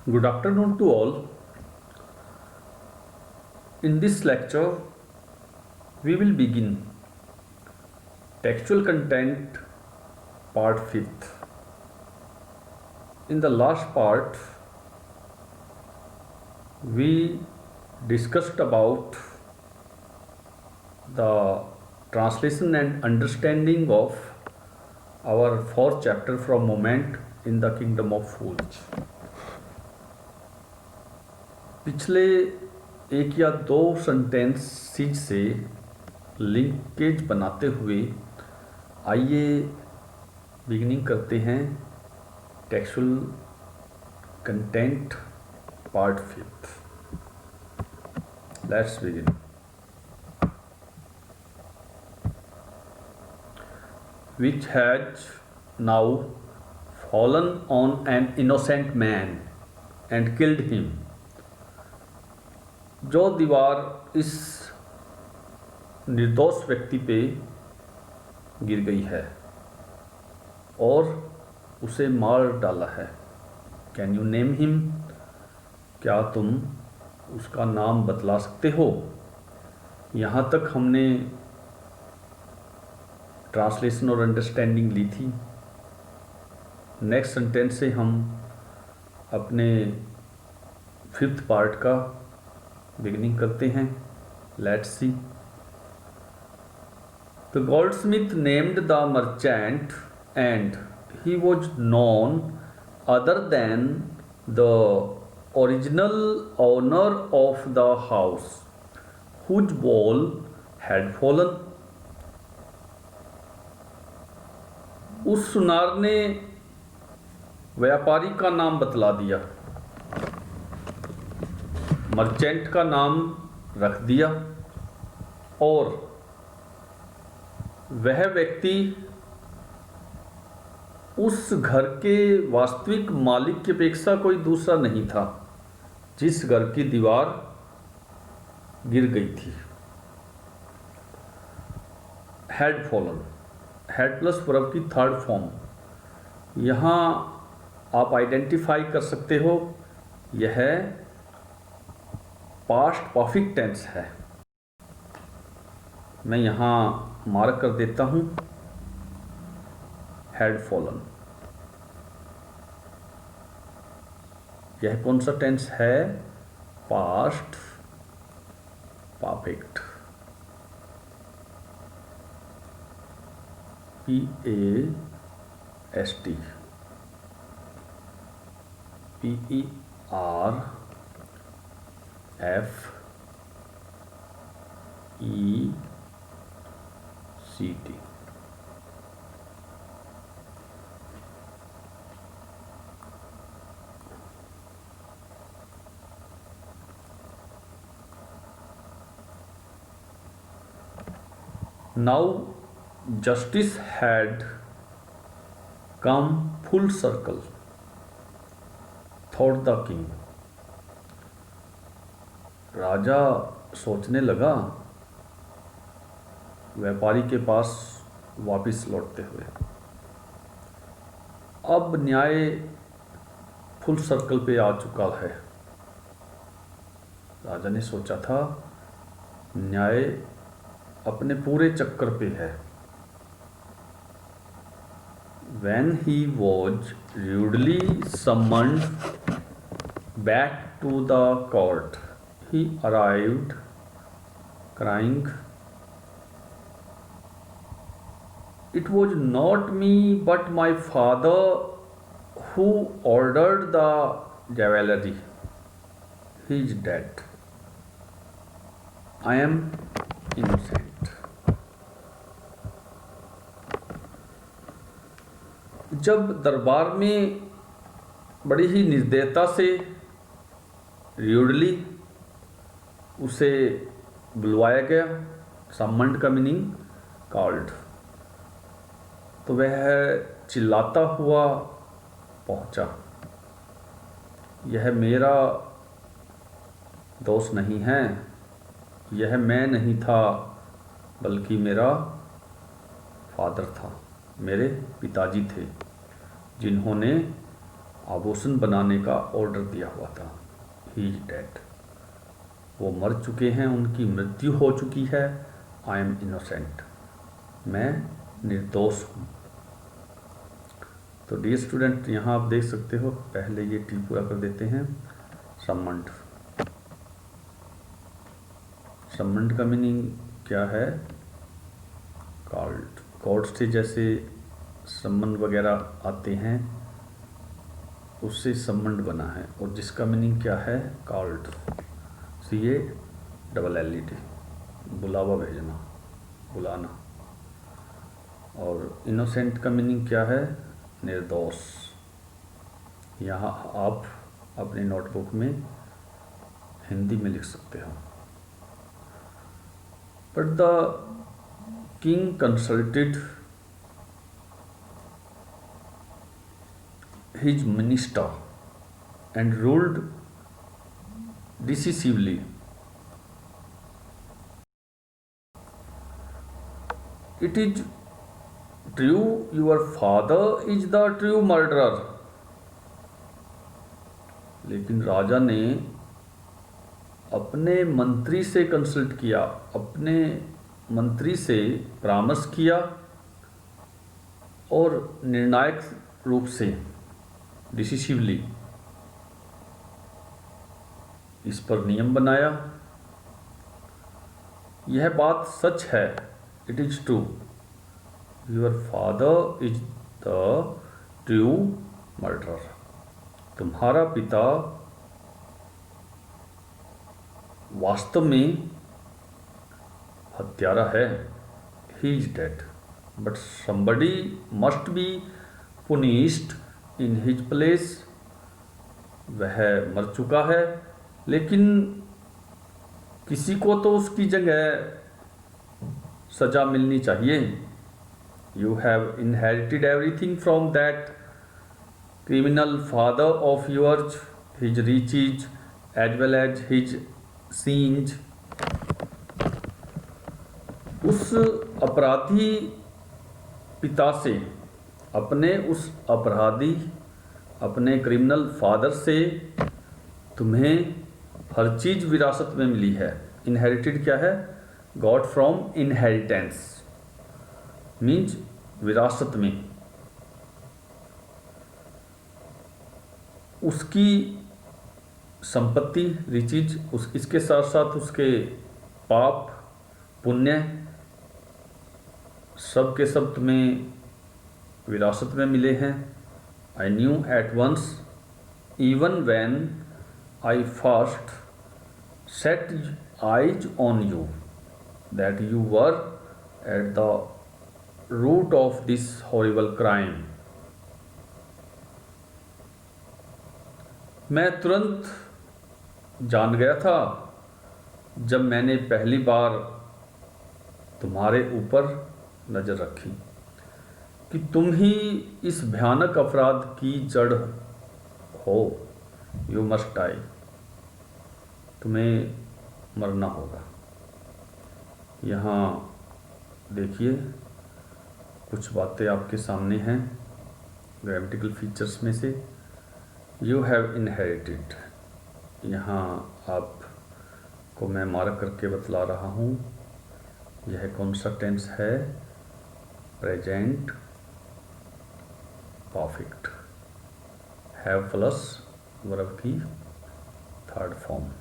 Good afternoon to all. In this lecture, we will begin textual content part 5th. In the last part, we discussed about the translation and understanding of our fourth chapter from Moment in the Kingdom of Fools. पिछले एक या दो sentences से linkage बनाते हुए आइए beginning करते हैं textual content part 5th. Let's begin. Which has now fallen on an innocent man and killed him. जो दीवार इस निर्दोष व्यक्ति पे गिर गई है और उसे मार डाला है. Can you name him? क्या तुम उसका नाम बतला सकते हो? यहाँ तक हमने ट्रांसलेशन और अंडरस्टैंडिंग ली थी. नेक्स्ट सेंटेंस से हम अपने 5th पार्ट का बिगिनिंग करते हैं. Let's see. The goldsmith named the merchant and he was none other than the original owner of the house whose wall had fallen. उस सुनार ने व्यापारी का नाम बतला दिया, मर्चेंट का नाम रख दिया और वह व्यक्ति उस घर के वास्तविक मालिक की अपेक्षा कोई दूसरा नहीं था जिस घर की दीवार गिर गई थी. Had fallen, had plus verb की थर्ड फॉर्म. यहाँ आप आइडेंटिफाई कर सकते हो यह पास्ट परफेक्ट टेंस है. मैं यहाँ मार्क कर देता हूँ हैड फॉलन. यह कौन सा टेंस है? Past perfect. PAST PERFECT. Now justice had come full circle, thought the king. राजा सोचने लगा व्यापारी के पास वापस लौटते हुए, अब न्याय फुल सर्कल पे आ चुका है. राजा ने सोचा था न्याय अपने पूरे चक्कर पे है. When he was rudely summoned back to the court, he arrived crying, "It was not me but my father who ordered the jewelry. He is dead. I am innocent." जब दरबार में बड़ी ही निर्दयता से र्यूडली उसे बुलवाया गया, सम्मन्ड का मीनिंग कॉल्ड, तो वह चिल्लाता हुआ पहुंचा, यह मेरा दोस्त नहीं है, यह मैं नहीं था बल्कि मेरा फादर था, मेरे पिताजी थे जिन्होंने आभूषण बनाने का ऑर्डर दिया हुआ था। ही इज डेड, वो मर चुके हैं, उनकी मृत्यु हो चुकी है। आई एम इनोसेंट, मैं निर्दोष हूँ। तो डियर स्टूडेंट, यहाँ आप देख सकते हो, पहले ये टी पूरा कर देते हैं। सम्मंड, सम्मंड का मीनिंग क्या है? कॉल्ड, कोर्ट से जैसे सम्मन वगैरह आते हैं, उससे सम्मंड बना है, और जिसका मीनिंग क्या है? कॉल्ड, CALLED, बुलावा भेजना, बुलाना। और इनोसेंट का मीनिंग क्या है? निर्दोष। यहाँ आप अपनी नोटबुक में हिंदी में लिख सकते हो। But the king consulted his minister and ruled decisively. It is true your father is the true murderer. लेकिन राजा ने अपने मंत्री से कंसल्ट किया, अपने मंत्री से परामर्श किया और निर्णायक रूप से, डिसिसिवली, इस पर नियम बनाया। यह बात सच है। It is true your father is the true murderer. तुम्हारा पिता वास्तव में हत्यारा है। He is dead but somebody must be punished in his place. वह मर चुका है, लेकिन किसी को तो उसकी जगह सजा मिलनी चाहिए। You have inherited everything from that criminal father of yours, his riches as well as his sins। उस अपराधी पिता से, अपने क्रिमिनल फादर से तुम्हें हर चीज़ विरासत में मिली है। इनहेरिटेड क्या है? गॉट फ्रॉम इनहेरिटेंस, मीन्स विरासत में। उसकी संपत्ति, रिचीज, इसके साथ साथ उसके पाप पुण्य सब के सब तुम्हें विरासत में मिले हैं। I knew at once even when I first set eyes on you that you were at the root of this horrible crime. मैं तुरंत जान गया था जब मैंने पहली बार तुम्हारे ऊपर नज़र रखी कि तुम ही इस भयानक अपराध की जड़ हो। यू मस्ट डाई, तुम्हें मरना होगा। यहाँ देखिए, कुछ बातें आपके सामने हैं ग्रामेटिकल फीचर्स में से। यू हैव इनहेरिटेड, यहाँ आपको मैं मार्क करके बतला रहा हूँ यह कौन सा टेंस है। Present perfect, have plus verb की third form.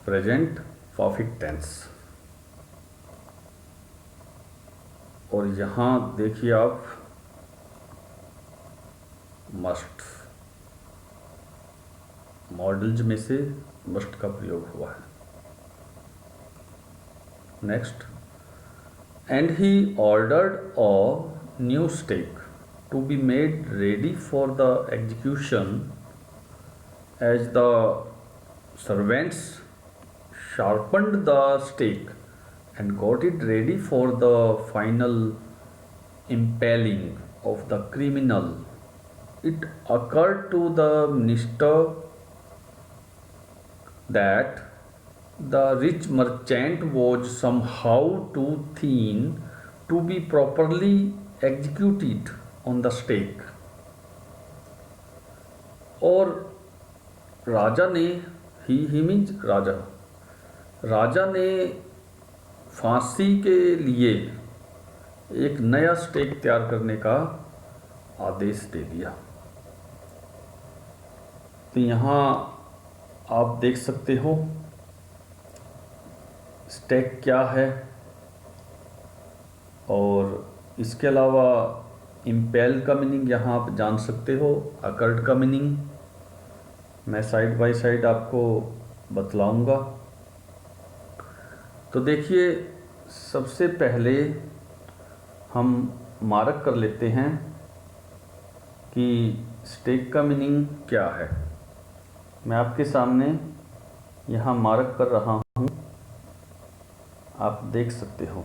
Present perfect tense. और यहाँ देखिए आप, मस्ट, मॉडल्स में से मस्ट का प्रयोग हुआ है। Next, and he ordered a new stake to be made ready for the execution. As the servants sharpened the stake and got it ready for the final impaling of the criminal, it occurred to the minister that the rich merchant was somehow too thin to be properly executed on the stake. और राजा ने ही means राजा ने फांसी के लिए एक नया stake तैयार करने का आदेश दे दिया। तो यहाँ आप देख सकते हो स्टेक क्या है, और इसके अलावा इम्पेल का मीनिंग यहाँ आप जान सकते हो, अकर्ड का मीनिंग मैं साइड बाय साइड आपको बतलाऊंगा। तो देखिए, सबसे पहले हम मार्क कर लेते हैं कि स्टेक का मीनिंग क्या है। मैं आपके सामने यहाँ मार्क कर रहा हूँ, आप देख सकते हो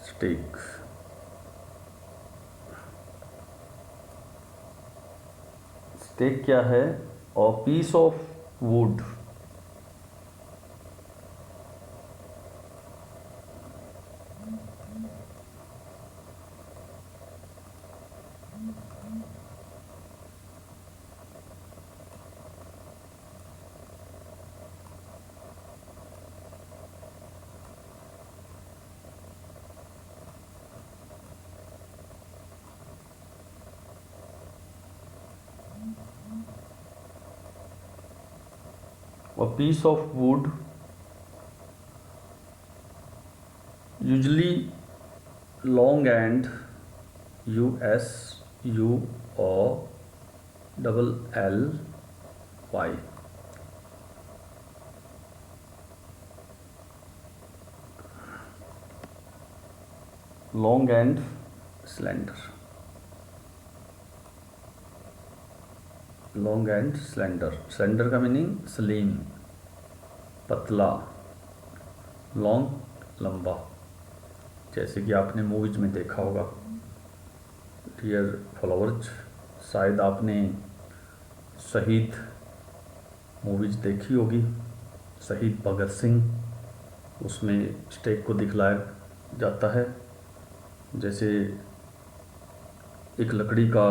स्टेक। स्टेक क्या है? A piece of wood, a piece of wood, usually long and USUOLLY, long and slender, long and slender. Slender का मीनिंग स्लिम, पतला, लॉन्ग लंबा, जैसे कि आपने मूवीज में देखा होगा डियर फॉलोअर्स, शायद आपने शहीद मूवीज देखी होगी, शहीद भगत सिंह, उसमें स्टेक को दिखलाया जाता है जैसे एक लकड़ी का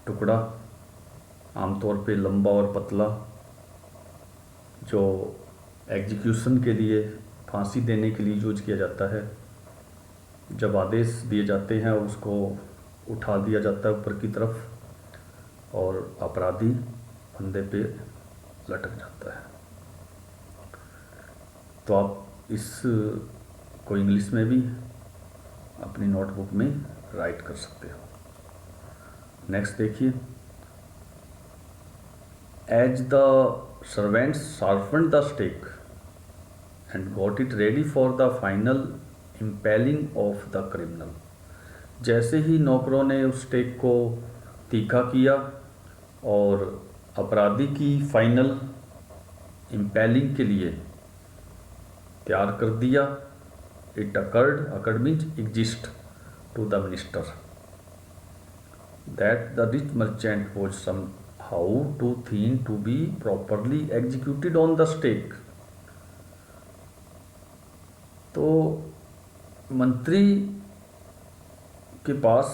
टुकड़ा, आमतौर पे लंबा और पतला, जो एग्जीक्यूशन के लिए, फांसी देने के लिए यूज किया जाता है। जब आदेश दिए जाते हैं उसको उठा दिया जाता है ऊपर की तरफ और अपराधी फंदे पे लटक जाता है। तो आप इस को इंग्लिश में भी अपनी नोटबुक में राइट कर सकते हो। नेक्स्ट देखिए, as the servants sharpened the stake and got it ready for the final impaling of the criminal, जैसे ही नौकरों ने उस स्टेक को तीखा किया और अपराधी की फाइनल इम्पेलिंग के लिए तैयार कर दिया, it occurred means exist to the minister that the rich merchant was some how too thin to be properly executed on the stake। तो मंत्री के पास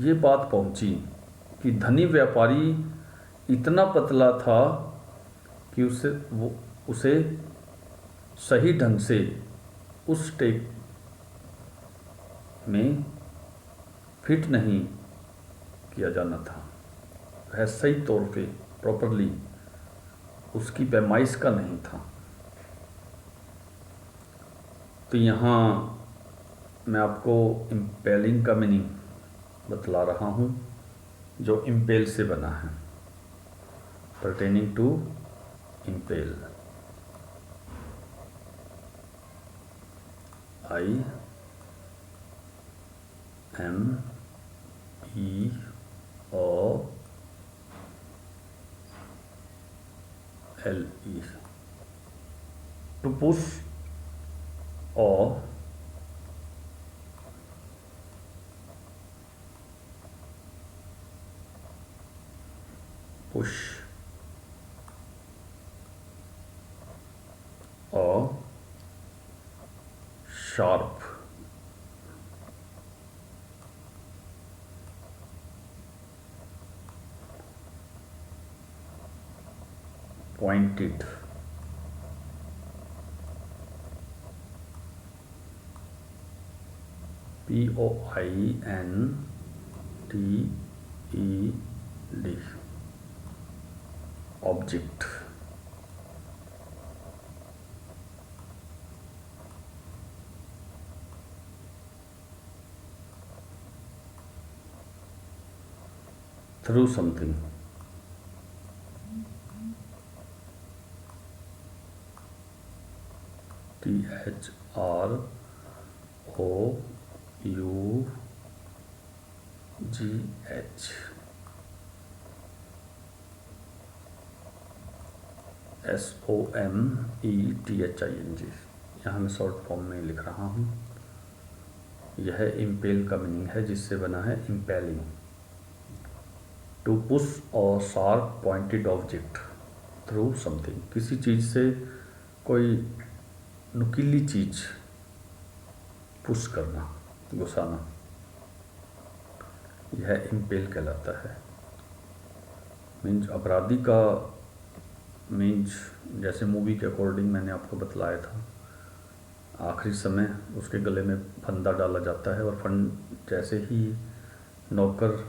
ये बात पहुंची कि धनी व्यापारी इतना पतला था कि उसे सही ढंग से उस स्टेक में फिट नहीं किया जाना था, वह सही तौर पे प्रॉपरली उसकी पैमाइश का नहीं था। तो यहाँ मैं आपको इम्पेलिंग का मीनिंग बतला रहा हूँ, जो इम्पेल से बना है, pertaining to impel. To push or sharp, pointed, pointed, object. Through something. THROUGH SOMETHING। यहाँ मैं शॉर्ट फॉर्म में लिख रहा हूँ। यह इम्पेल का मीनिंग है, जिससे बना है इम्पेलिंग। टू पुश और sharp pointed object through something, किसी चीज़ से कोई नुकीली चीज़ पुश करना, घुसाना, यह इम्पेल कहलाता है। मीन्स अपराधी का मीन्स, जैसे मूवी के अकॉर्डिंग मैंने आपको बतलाया था, आखिरी समय उसके गले में फंदा डाला जाता है और जैसे ही नौकर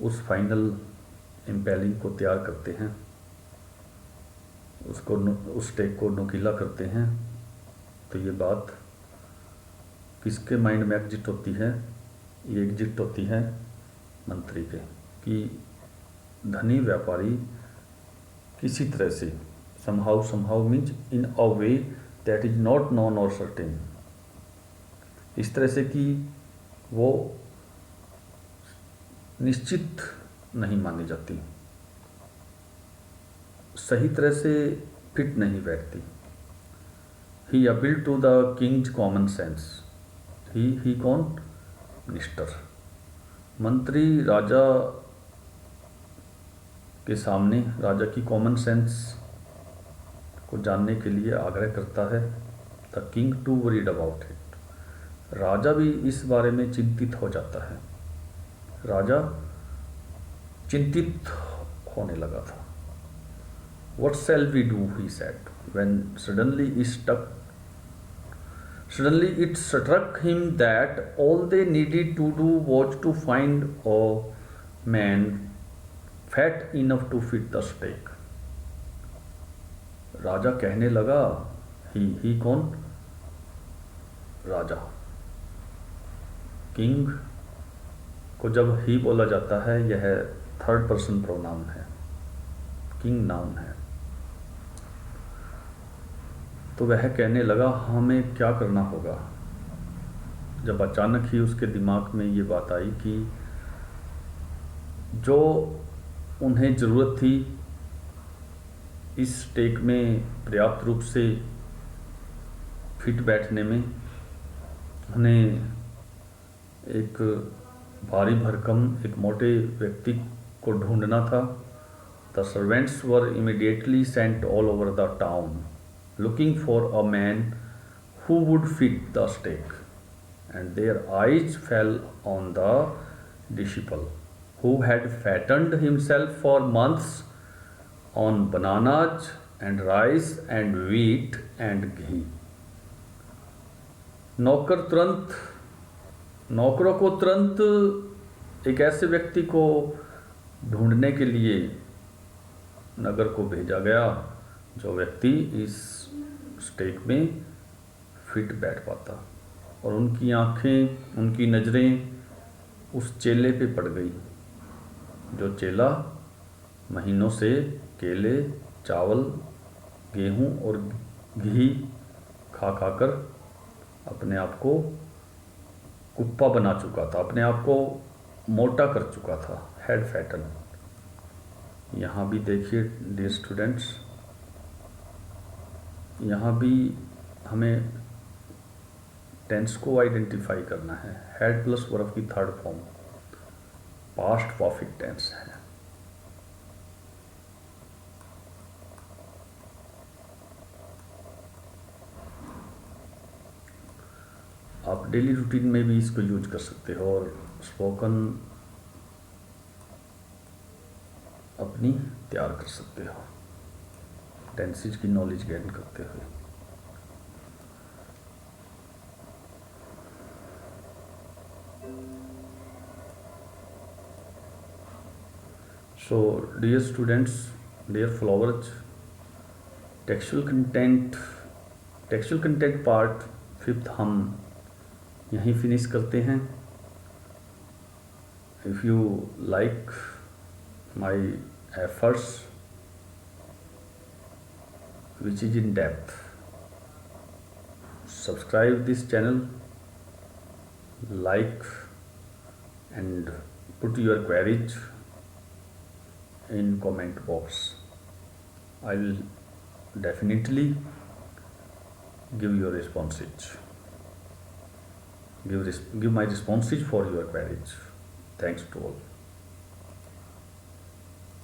उस फाइनल इम्पेलिंग को तैयार करते हैं, उस स्टेक को नुकीला करते हैं, तो ये बात किसके माइंड में एग्जिट होती है? ये एग्जिट होती है मंत्री के, कि धनी व्यापारी किसी तरह से somehow means in a way that is not known or certain, इस तरह से कि वो निश्चित नहीं मानी जाती, सही तरह से फिट नहीं बैठती। He appealed to the king's common sense। ही कौन? मिनिस्टर, मंत्री राजा के सामने राजा की कॉमन सेंस को जानने के लिए आग्रह करता है। The king too worried about it, राजा भी इस बारे में चिंतित हो जाता है। राजा चिंतित होने लगा था। What shall we do? he said, when suddenly it struck him that all they needed to do was to find a man fat enough to fit the stake। राजा कहने लगा, ही कौन? राजा। किंग को जब ही बोला जाता है, यह थर्ड पर्सन प्रोनाउन है, किंग नाउन है। तो वह कहने लगा, हमें क्या करना होगा। जब अचानक ही उसके दिमाग में ये बात आई कि जो उन्हें ज़रूरत थी इस स्टेक में पर्याप्त रूप से फिट बैठने में, उन्हें एक भारी भरकम एक मोटे व्यक्ति को ढूंढना था। The servants were immediately sent all over the town looking for a man who would fit the stake, and their eyes fell on the disciple who had fattened himself for months on bananas and rice and wheat and ghee। नौकरों को तुरंत एक ऐसे व्यक्ति को ढूंढने के लिए नगर को भेजा गया जो व्यक्ति इस स्टेक में फिट बैठ पाता। और उनकी आँखें, उनकी नज़रें उस चेले पे पड़ गई, जो चेला महीनों से केले, चावल, गेहूं और घी खा खाकर अपने आप को कुप्पा बना चुका था, अपने आप को मोटा कर चुका था, हेड फैटन। यहाँ भी देखिए डियर स्टूडेंट्स, यहाँ भी हमें टेंस को आइडेंटिफाई करना है। हैड प्लस वर्ब की third form past perfect tense है। आप डेली रूटीन में भी इसको यूज कर सकते हो और स्पोकन अपनी तैयार कर सकते हो टेंसेज की नॉलेज गेन करते हुए। So dear students, dear followers, textual content part 5 हम यहीं फिनिश करते हैं। If you like my efforts which is in depth, subscribe this channel, like and put your queries in comment box. I will definitely give your responses, give my responses for your queries. Thanks to all.